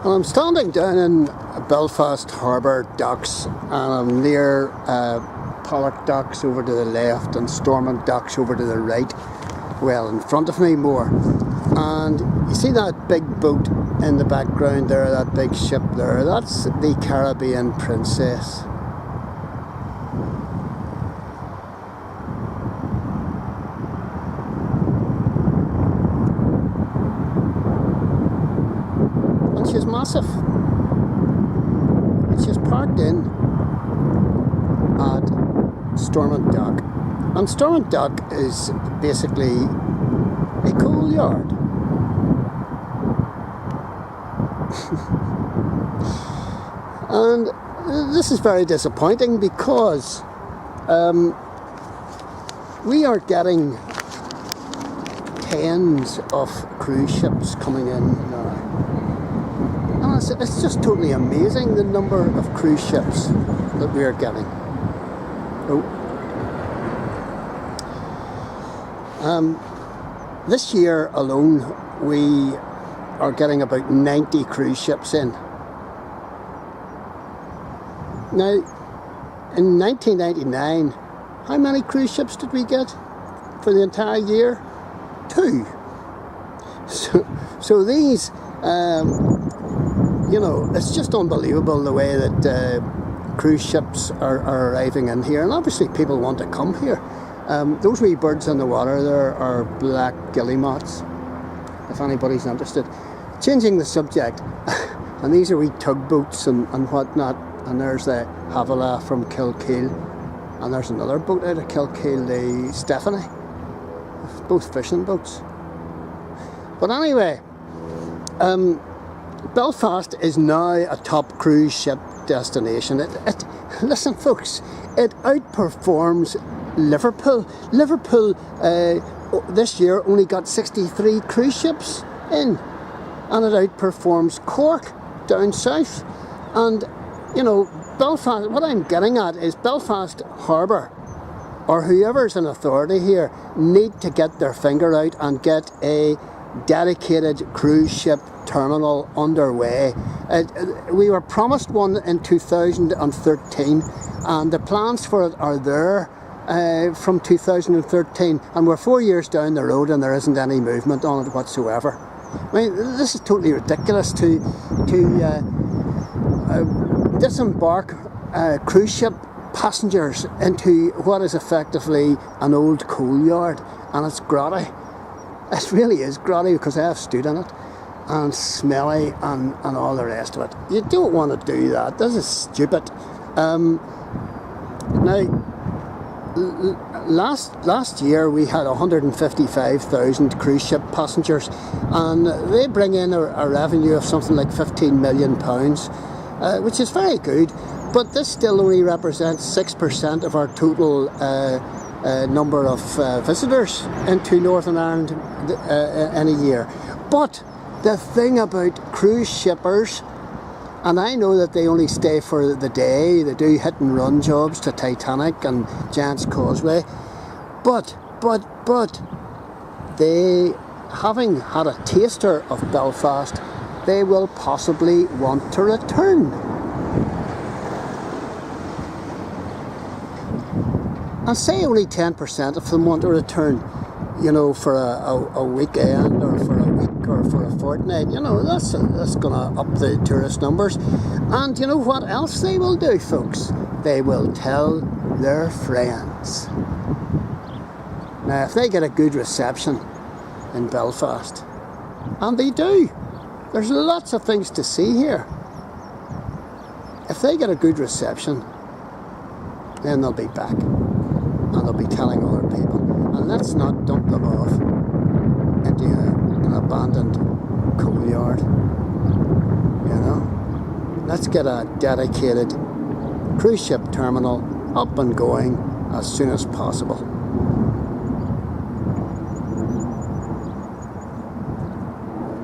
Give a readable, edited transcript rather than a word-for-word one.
Well, I'm standing down in Belfast harbour docks, and I'm near Pollock docks over to the left and Stormont docks over to the right. Well, in front of me more. And you see that big boat in the background there, that big ship there? That's the Caribbean Princess. And she's massive. And she's parked in at Stormont Dock. And Stormont Dock is basically a coal yard. And this is very disappointing because we are getting tens of cruise ships coming in now. And it's just totally amazing the number of cruise ships that we are getting. This year alone we are getting about 90 cruise ships in. Now, in 1999, how many cruise ships did we get for the entire year? 2. So these, you know, it's just unbelievable the way that cruise ships are arriving in here, and obviously people want to come here. Those wee birds in the water there are black guillemots, if anybody's interested. Changing the subject, and these are wee tugboats and whatnot, and there's the Havilah from Kilkeel, and there's another boat out of Kilkeel, the Stephanie, both fishing boats. But anyway, Belfast is now a top cruise ship destination. Listen folks, it outperforms Liverpool. Liverpool this year only got 63 cruise ships in, and it outperforms Cork down south. And you know, Belfast, what I'm getting at is Belfast Harbour, or whoever's in authority here, need to get their finger out and get a dedicated cruise ship terminal underway. We were promised one in 2013, and the plans for it are there from 2013, and we're 4 years down the road and there isn't any movement on it whatsoever. I mean, this is totally ridiculous to disembark cruise ship passengers into what is effectively an old coal yard, and it's grotty. It really is grotty because I have stood in it, and smelly and all the rest of it. You don't want to do that. This is stupid. Now, last year we had 155,000 cruise ship passengers, and they bring in a revenue of something like £15 million, which is very good, but this still only represents 6% of our total number of visitors into Northern Ireland in a year. But the thing about cruise shippers, and I know that they only stay for the day, they do hit and run jobs to Titanic and Giant's Causeway, but they, having had a taster of Belfast, they will possibly want to return. And say only 10% of them want to return, you know, for a weekend or for a week or for a fortnight. You know, that's going to up the tourist numbers. And you know what else they will do, folks? They will tell their friends. Now, if they get a good reception in Belfast, and they do, there's lots of things to see here. If they get a good reception, then they'll be back. And they'll be telling other people. And let's not dump them off into an abandoned coal yard. You know? Let's get a dedicated cruise ship terminal up and going as soon as possible.